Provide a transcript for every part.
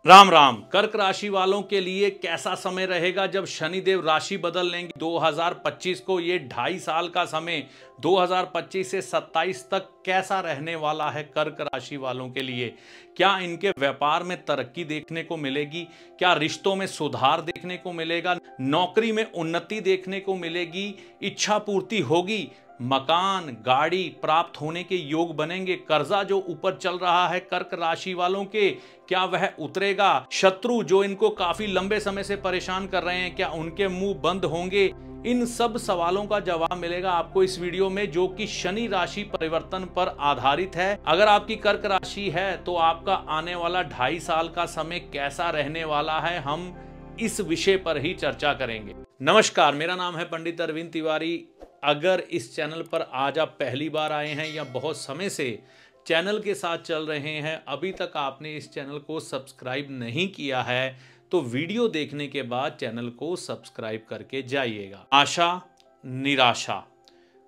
राम राम। कर्क राशि वालों के लिए कैसा समय रहेगा जब शनिदेव राशि बदल लेंगे 2025 को। ये 2.5 साल का समय 2025 से 27 तक कैसा रहने वाला है कर्क राशि वालों के लिए। क्या इनके व्यापार में तरक्की देखने को मिलेगी? क्या रिश्तों में सुधार देखने को मिलेगा? नौकरी में उन्नति देखने को मिलेगी? इच्छा पूर्ति होगी? मकान गाड़ी प्राप्त होने के योग बनेंगे? कर्जा जो ऊपर चल रहा है कर्क राशि वालों के, क्या वह उतरेगा? शत्रु जो इनको काफी लंबे समय से परेशान कर रहे हैं, क्या उनके मुंह बंद होंगे? इन सब सवालों का जवाब मिलेगा आपको इस वीडियो में, जो कि शनि राशि परिवर्तन पर आधारित है। अगर आपकी कर्क राशि है तो आपका आने वाला 2.5 साल का समय कैसा रहने वाला है, हम इस विषय पर ही चर्चा करेंगे। नमस्कार, मेरा नाम है पंडित अरविंद तिवारी। अगर इस चैनल पर आज आप पहली बार आए हैं या बहुत समय से चैनल के साथ चल रहे हैं, अभी तक आपने इस चैनल को सब्सक्राइब नहीं किया है, तो वीडियो देखने के बाद चैनल को सब्सक्राइब करके जाइएगा। आशा निराशा,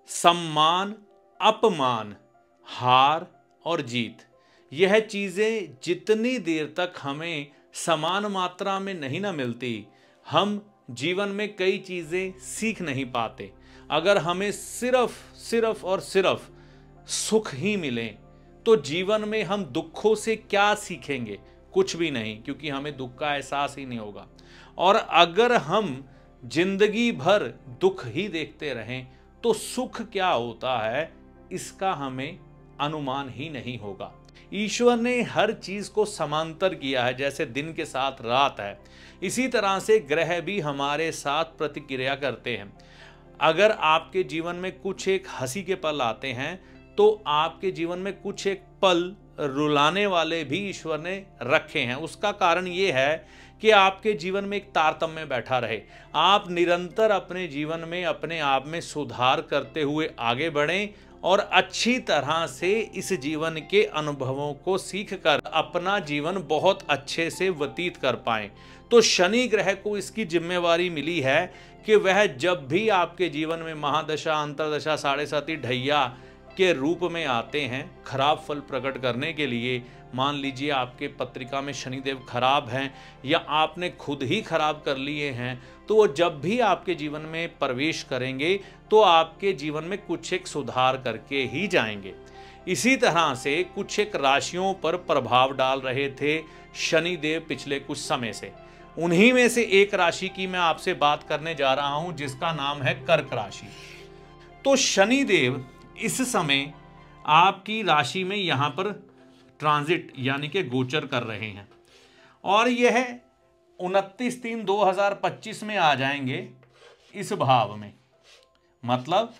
सम्मान अपमान, हार और जीत, यह चीज़ें जितनी देर तक हमें समान मात्रा में नहीं ना मिलती, हम जीवन में कई चीज़ें सीख नहीं पाते। अगर हमें सिर्फ और सिर्फ सुख ही मिले तो जीवन में हम दुखों से क्या सीखेंगे? कुछ भी नहीं, क्योंकि हमें दुख का एहसास ही नहीं होगा। और अगर हम जिंदगी भर दुख ही देखते रहें तो सुख क्या होता है इसका हमें अनुमान ही नहीं होगा। ईश्वर ने हर चीज को समांतर किया है, जैसे दिन के साथ रात है, इसी तरह से ग्रह भी हमारे साथ प्रतिक्रिया करते हैं। अगर आपके जीवन में कुछ एक हंसी के पल आते हैं तो आपके जीवन में कुछ एक पल रुलाने वाले भी ईश्वर ने रखे हैं। उसका कारण ये है कि आपके जीवन में एक तारतम्य बैठा रहे, आप निरंतर अपने जीवन में अपने आप में सुधार करते हुए आगे बढ़ें और अच्छी तरह से इस जीवन के अनुभवों को सीख कर अपना जीवन बहुत अच्छे से व्यतीत कर पाएं। तो शनि ग्रह को इसकी जिम्मेवारी मिली है कि वह जब भी आपके जीवन में महादशा अंतरदशा साढ़े साती ढैया के रूप में आते हैं खराब फल प्रकट करने के लिए, मान लीजिए आपके पत्रिका में शनिदेव खराब हैं या आपने खुद ही खराब कर लिए हैं, तो वो जब भी आपके जीवन में प्रवेश करेंगे तो आपके जीवन में कुछ एक सुधार करके ही जाएंगे। इसी तरह से कुछ एक राशियों पर प्रभाव डाल रहे थे शनिदेव पिछले कुछ समय से। उन्हीं में से एक राशि की मैं आपसे बात करने जा रहा हूं जिसका नाम है कर्क राशि। तो शनिदेव इस समय आपकी राशि में यहां पर ट्रांजिट यानी कि गोचर कर रहे हैं और यह 29/3/2025 में आ जाएंगे इस भाव में। मतलब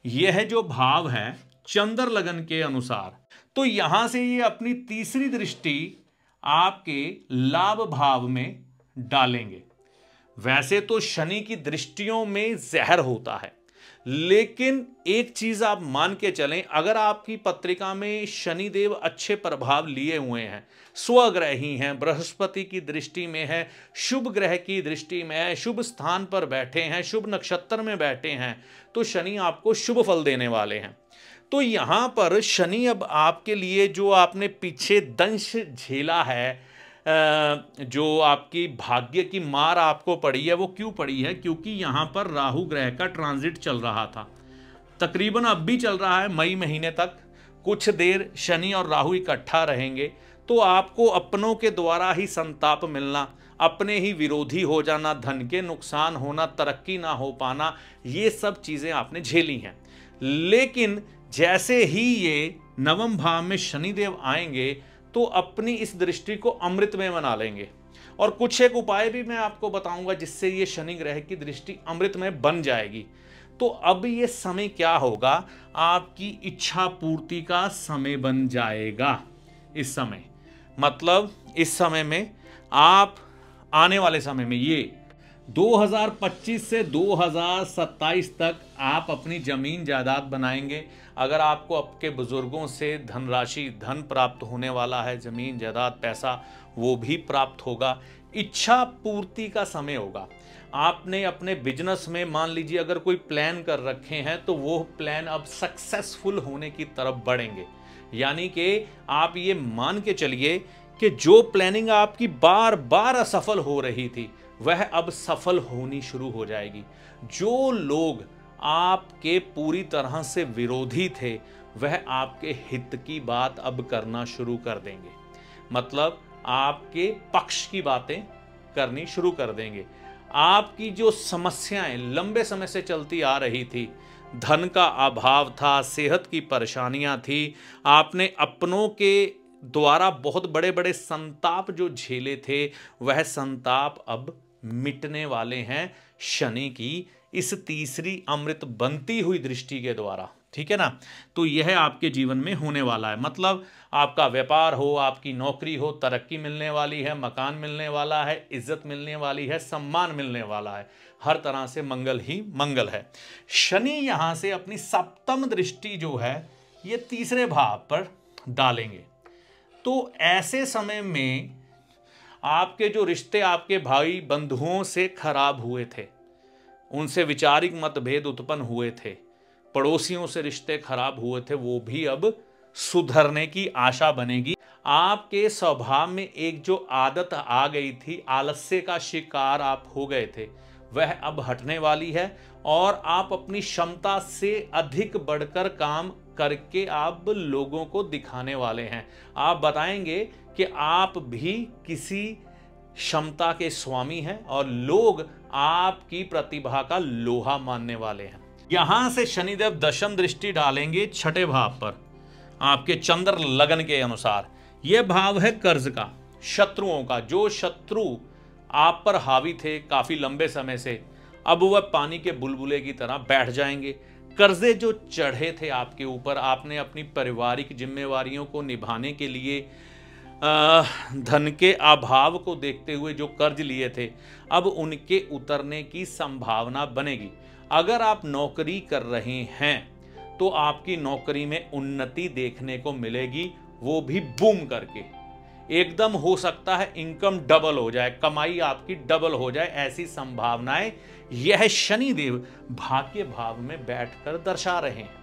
यह जो भाव है चंद्र लगन के अनुसार, तो यहां से ये अपनी तीसरी दृष्टि आपके लाभ भाव में डालेंगे। वैसे तो शनि की दृष्टियों में जहर होता है, लेकिन एक चीज आप मान के चलें, अगर आपकी पत्रिका में शनिदेव अच्छे प्रभाव लिए हुए हैं, स्वग्रही हैं, बृहस्पति की दृष्टि में है, शुभ ग्रह की दृष्टि में है, शुभ स्थान पर बैठे हैं, शुभ नक्षत्र में बैठे हैं, तो शनि आपको शुभ फल देने वाले हैं। तो यहां पर शनि अब आपके लिए जो आपने पीछे दंश झेला है, जो आपकी भाग्य की मार आपको पड़ी है, वो क्यों पड़ी है? क्योंकि यहां पर राहु ग्रह का ट्रांजिट चल रहा था, तकरीबन अब भी चल रहा है, मई महीने तक कुछ देर शनि और राहु इकट्ठा रहेंगे। तो आपको अपनों के द्वारा ही संताप मिलना, अपने ही विरोधी हो जाना, धन के नुकसान होना, तरक्की ना हो पाना, ये सब चीजें आपने झेली हैं। लेकिन जैसे ही ये नवम भाव में शनिदेव आएंगे तो अपनी इस दृष्टि को अमृत में बना लेंगे। और कुछ एक उपाय भी मैं आपको बताऊंगा जिससे ये शनि ग्रह की दृष्टि अमृत में बन जाएगी। तो अब ये समय क्या होगा? आपकी इच्छा पूर्ति का समय बन जाएगा। इस समय मतलब इस समय में आप आने वाले समय में ये 2025 से 2027 तक आप अपनी जमीन जायदाद बनाएंगे। अगर आपको आपके बुजुर्गों से धनराशि धन प्राप्त होने वाला है, जमीन जायदाद पैसा वो भी प्राप्त होगा। इच्छा पूर्ति का समय होगा। आपने अपने बिजनेस में मान लीजिए अगर कोई प्लान कर रखे हैं तो वो प्लान अब सक्सेसफुल होने की तरफ बढ़ेंगे। यानी कि आप ये मान के चलिए कि जो प्लानिंग आपकी बार बार असफल हो रही थी वह अब सफल होनी शुरू हो जाएगी। जो लोग आपके पूरी तरह से विरोधी थे वह आपके हित की बात अब करना शुरू कर देंगे, मतलब आपके पक्ष की बातें करनी शुरू कर देंगे। आपकी जो समस्याएं लंबे समय से चलती आ रही थी, धन का अभाव था, सेहत की परेशानियां थी, आपने अपनों के द्वारा बहुत बड़े बड़े संताप जो झेले थे वह संताप अब मिटने वाले हैं शनि की इस तीसरी अमृत बनती हुई दृष्टि के द्वारा। ठीक है ना। तो यह आपके जीवन में होने वाला है, मतलब आपका व्यापार हो, आपकी नौकरी हो, तरक्की मिलने वाली है, मकान मिलने वाला है, इज्जत मिलने वाली है, सम्मान मिलने वाला है, हर तरह से मंगल ही मंगल है। शनि यहां से अपनी सप्तम दृष्टि जो है ये तीसरे भाव पर डालेंगे। तो ऐसे समय में आपके जो रिश्ते आपके भाई बंधुओं से खराब हुए थे, उनसे विचारिक मतभेद उत्पन्न हुए थे, पड़ोसियों से रिश्ते खराब हुए थे, वो भी अब सुधरने की आशा बनेगी। आपके स्वभाव में एक जो आदत आ गई थी, आलस्य का शिकार आप हो गए थे, वह अब हटने वाली है और आप अपनी क्षमता से अधिक बढ़कर काम करके आप लोगों को दिखाने वाले हैं। आप बताएंगे कि आप भी किसी क्षमता के स्वामी हैं और लोग आपकी प्रतिभा का लोहा मानने वाले हैं। यहां से शनिदेव दशम दृष्टि डालेंगे छठे भाव पर, आपके चंद्र लगन के अनुसार। यह भाव है कर्ज का, शत्रुओं का। जो शत्रु आप पर हावी थे काफी लंबे समय से, अब वह पानी के बुलबुले की तरह बैठ जाएंगे। कर्जे जो चढ़े थे आपके ऊपर, आपने अपनी पारिवारिक जिम्मेवारियों को निभाने के लिए धन के अभाव को देखते हुए जो कर्ज लिए थे, अब उनके उतरने की संभावना बनेगी। अगर आप नौकरी कर रहे हैं तो आपकी नौकरी में उन्नति देखने को मिलेगी, वो भी बूम करके। एकदम हो सकता है इनकम डबल हो जाए, कमाई आपकी डबल हो जाए, ऐसी संभावनाएं यह शनिदेव भाग्य भाव में बैठकर दर्शा रहे हैं।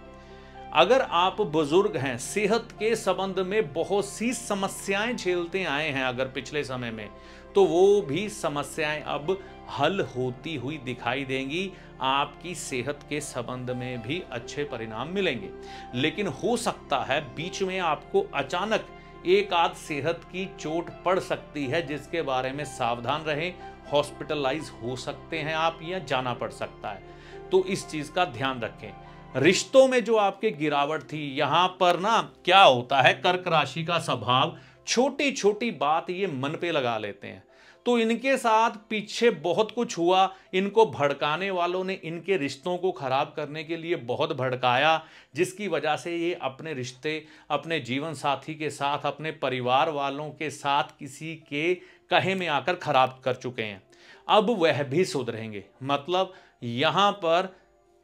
अगर आप बुजुर्ग हैं, सेहत के संबंध में बहुत सी समस्याएं झेलते आए हैं अगर पिछले समय में, तो वो भी समस्याएं अब हल होती हुई दिखाई देंगी। आपकी सेहत के संबंध में भी अच्छे परिणाम मिलेंगे। लेकिन हो सकता है बीच में आपको अचानक एक आध सेहत की चोट पड़ सकती है, जिसके बारे में सावधान रहें। हॉस्पिटलाइज हो सकते हैं आप, या जाना पड़ सकता है, तो इस चीज का ध्यान रखें। रिश्तों में जो आपके गिरावट थी, यहां पर ना क्या होता है, कर्क राशि का स्वभाव छोटी छोटी बात ये मन पे लगा लेते हैं। तो इनके साथ पीछे बहुत कुछ हुआ, इनको भड़काने वालों ने इनके रिश्तों को खराब करने के लिए बहुत भड़काया, जिसकी वजह से ये अपने रिश्ते अपने जीवन साथी के साथ, अपने परिवार वालों के साथ किसी के कहे में आकर खराब कर चुके हैं। अब वह भी सुधरेंगे, मतलब यहाँ पर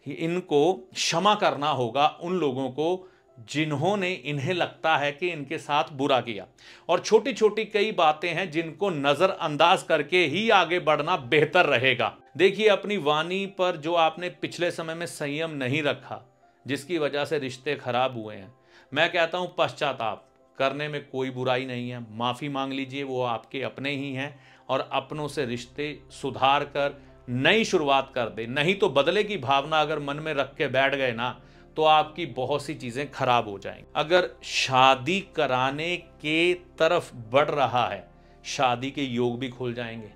इनको क्षमा करना होगा उन लोगों को जिन्होंने इन्हें लगता है कि इनके साथ बुरा किया। और छोटी छोटी कई बातें हैं जिनको नजरअंदाज करके ही आगे बढ़ना बेहतर रहेगा। देखिए, अपनी वाणी पर जो आपने पिछले समय में संयम नहीं रखा, जिसकी वजह से रिश्ते खराब हुए हैं, मैं कहता हूं पश्चाताप करने में कोई बुराई नहीं है। माफी मांग लीजिए, वो आपके अपने ही हैं, और अपनों से रिश्ते सुधार कर नई शुरुआत कर दे। नहीं तो बदले की भावना अगर मन में रख के बैठ गए ना, तो आपकी बहुत सी चीजें खराब हो जाएंगी। अगर शादी कराने के तरफ बढ़ रहा है, शादी के योग भी खुल जाएंगे।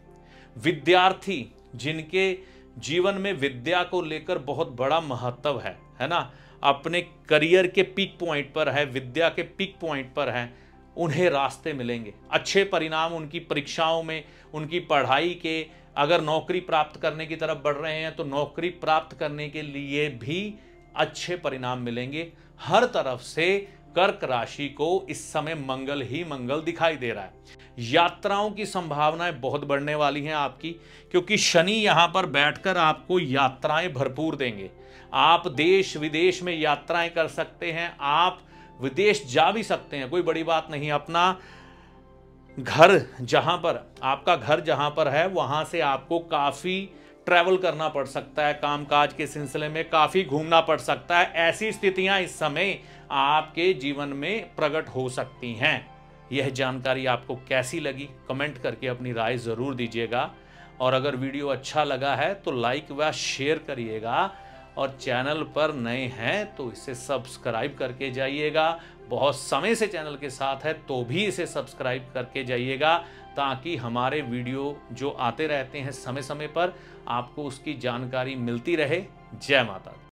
विद्यार्थी जिनके जीवन में विद्या को लेकर बहुत बड़ा महत्व है ना, अपने करियर के पीक पॉइंट पर है, विद्या के पीक पॉइंट पर है, उन्हें रास्ते मिलेंगे, अच्छे परिणाम उनकी परीक्षाओं में, उनकी पढ़ाई के। अगर नौकरी प्राप्त करने की तरफ बढ़ रहे हैं तो नौकरी प्राप्त करने के लिए भी अच्छे परिणाम मिलेंगे। हर तरफ से कर्क राशि को इस समय मंगल ही मंगल दिखाई दे रहा है। यात्राओं की संभावनाएं बहुत बढ़ने वाली हैं आपकी, क्योंकि शनि यहां पर बैठकर आपको यात्राएं भरपूर देंगे। आप देश विदेश में यात्राएं कर सकते हैं, आप विदेश जा भी सकते हैं, कोई बड़ी बात नहीं। अपना घर जहां पर, आपका घर जहां पर है, वहां से आपको काफी ट्रैवल करना पड़ सकता है, कामकाज के सिलसिले में काफी घूमना पड़ सकता है। ऐसी स्थितियां इस समय आपके जीवन में प्रकट हो सकती हैं। यह जानकारी आपको कैसी लगी कमेंट करके अपनी राय ज़रूर दीजिएगा। और अगर वीडियो अच्छा लगा है तो लाइक व शेयर करिएगा, और चैनल पर नए हैं तो इसे सब्सक्राइब करके जाइएगा। बहुत समय से चैनल के साथ है तो भी इसे सब्सक्राइब करके जाइएगा, ताकि हमारे वीडियो जो आते रहते हैं समय समय पर आपको उसकी जानकारी मिलती रहे। जय माता दी।